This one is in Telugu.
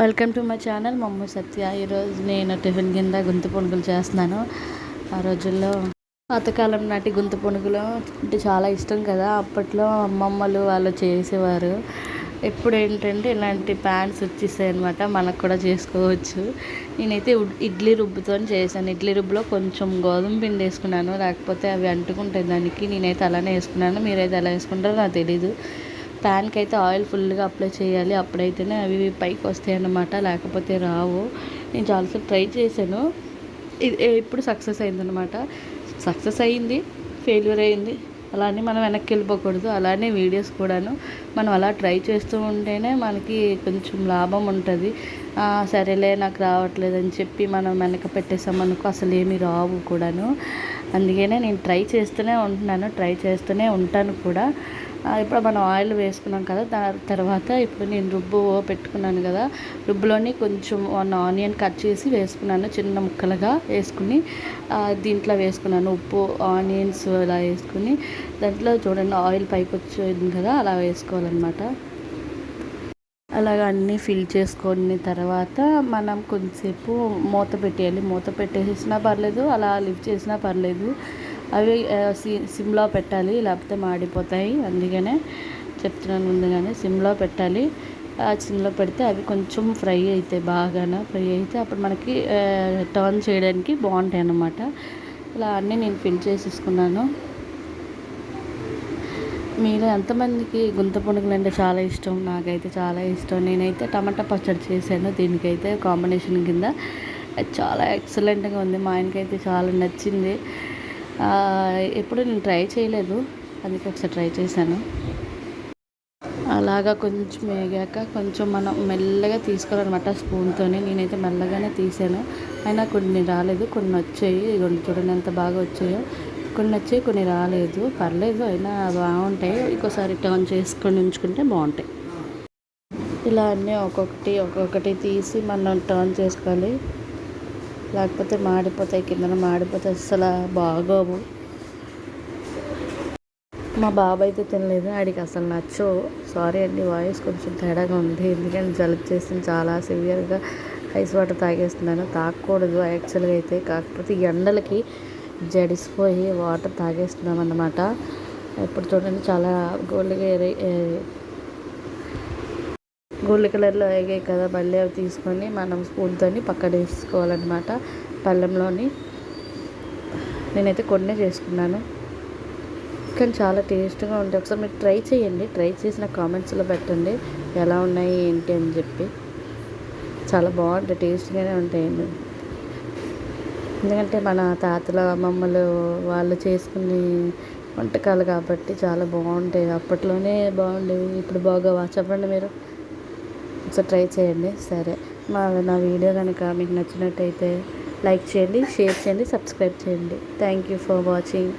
వెల్కమ్ టు మై ఛానల్ మమ్మ సత్య. ఈరోజు నేను టిఫిన్ కింద గుంత పునుగులు చేస్తున్నాను. ఆ రోజుల్లో పాతకాలం నాటి గుంత పునుగులు అంటే చాలా ఇష్టం కదా. అప్పట్లో అమ్మమ్మలు వాళ్ళు చేసేవారు. ఇప్పుడు ఏంటంటే ఇలాంటి ప్యాన్స్ వచ్చేసాయి అనమాట, మనకు కూడా చేసుకోవచ్చు. నేనైతే ఇడ్లీ రుబ్బుతో చేశాను. ఇడ్లీ రుబ్బులో కొంచెం గోధుమ పిండి వేసుకున్నాను, లేకపోతే అవి అంటుకుంటాయి దానికి. నేనైతే అలానే వేసుకున్నాను, మీరైతే ఎలా వేసుకుంటారో నాకు తెలీదు. ప్యాన్కి అయితే ఆయిల్ ఫుల్గా అప్లై చేయాలి, అప్పుడైతేనే అవి పైకి వస్తాయి అన్నమాట, లేకపోతే రావు. నేను చాలాసార్లు ట్రై చేశాను, ఇది ఇప్పుడు సక్సెస్ అయిందనమాట. సక్సెస్ అయ్యింది, ఫెయిల్యూర్ అయింది, అలానే మనం వెనక్కి వెళ్ళిపోకూడదు. అలానే వీడియోస్ కూడాను మనం అలా ట్రై చేస్తూ ఉంటేనే మనకి కొంచెం లాభం ఉంటుంది. సరేలే నాకు రావట్లేదు అని చెప్పి మనం వెనక పెట్టేసామనుకో అసలు ఏమీ రావు కూడాను. అందుకనే నేను ట్రై చేస్తూనే ఉంటున్నాను, ట్రై చేస్తూనే ఉంటాను కూడా. ఇప్పుడు మనం ఆయిల్ వేసుకున్నాం కదా, తర్వాత ఇప్పుడు నేను రుబ్బు పెట్టుకున్నాను కదా, రుబ్బులోని కొంచెం 1 ఆనియన్ కట్ చేసి వేసుకున్నాను, చిన్న ముక్కలుగా వేసుకుని దీంట్లో వేసుకున్నాను. ఉప్పు, ఆనియన్స్ ఇలా వేసుకుని దాంట్లో చూడండి ఆయిల్ పైకి వచ్చేది కదా, అలా వేసుకోవాలన్నమాట. అలాగ అన్నీ ఫిల్ చేసుకున్న తర్వాత మనం కొంచెంసేపు మూత పెట్టేయాలి. మూత పెట్టేసినా పర్లేదు, అలా లిఫ్ట్ చేసినా పర్లేదు. అవి సిమ్లో పెట్టాలి, లేకపోతే మాడిపోతాయి. అందుకనే చెప్తున్నాను ముందుగానే, సిమ్లో పెట్టాలి. సిమ్లో పెడితే అవి కొంచెం ఫ్రై అవుతాయి, బాగా ఫ్రై అయితే అప్పుడు మనకి టర్న్ చేయడానికి బాగుంటాయి అన్నమాట. ఇలా అన్నీ నేను ఫిల్ చేసేసుకున్నాను. మీరు ఎంతమందికి గుంత పునుగులు అంటే చాలా ఇష్టం? నాకైతే చాలా ఇష్టం. నేనైతే టమాటా పచ్చడి చేశాను దీనికైతే కాంబినేషన్ కింద. అది చాలా ఎక్సలెంట్గా ఉంది, మా ఆయనకైతే చాలా నచ్చింది. ఎప్పుడు నేను ట్రై చేయలేదు, అందుకే ఒకసారి ట్రై చేశాను. అలాగా కొంచెం వేగాక కొంచెం మనం మెల్లగా తీసుకోవాలన్నమాట స్పూన్తో. నేనైతే మెల్లగానే తీసాను, అయినా కొన్ని రాలేదు, కొన్ని వచ్చాయి. ఇదిగోండి చూడండి ఎంత బాగా వచ్చాయో. కొన్ని వచ్చాయి, కొన్ని రాలేదు, పర్లేదు, అయినా బాగుంటాయి. ఇంకోసారి టర్న్ చేసుకొని ఉంచుకుంటే బాగుంటాయి. ఇలా అన్నీ ఒక్కొక్కటి తీసి మనం టర్న్ చేసుకోవాలి, లేకపోతే మాడిపోతాయి, కిందన మాడిపోతాయి, అసలు బాగోవు. మా బాబు అయితే తినలేదు, ఆడికి అసలు నచ్చవు. సారీ అండి, వాయిస్ కొంచెం తేడాగా ఉంది, ఎందుకంటే జలుబు చేస్తుంది చాలా సివియర్గా. ఐస్ వాటర్ తాగేస్తున్నాను, తాగకూడదు యాక్చువల్గా అయితే, కాకపోతే ఎండలకి జడిసిపోయి వాటర్ తాగేస్తున్నాం అన్నమాట. ఇప్పుడు చూడండి చాలా గోల్డ్ కలర్లో అయ్యాయి కదా, మళ్ళీ అవి తీసుకొని మనం స్పూన్తో పక్కన వేసుకోవాలన్నమాట పళ్ళెంలోని. నేనైతే కొన్నే చేసుకున్నాను, కానీ చాలా టేస్ట్గా ఉంటాయి. ఒకసారి మీరు ట్రై చేయండి, ట్రై చేసిన కామెంట్స్లో పెట్టండి ఎలా ఉన్నాయి ఏంటి అని చెప్పి. చాలా బాగుంటాయి, టేస్ట్గానే ఉంటాయండి. ఎందుకంటే మన తాతల అమ్మమ్మలు వాళ్ళు చేసుకునే వంటకాలు కాబట్టి చాలా బాగుంటాయి. అప్పట్లోనే బాగుండేవి, ఇప్పుడు బాగోవా చెప్పండి మీరు? ఒకసారి ట్రై చేయండి. సరే, నా వీడియో కనుక మీకు నచ్చినట్టయితే లైక్ చేయండి, షేర్ చేయండి, సబ్స్క్రైబ్ చేయండి. Thank you for watching.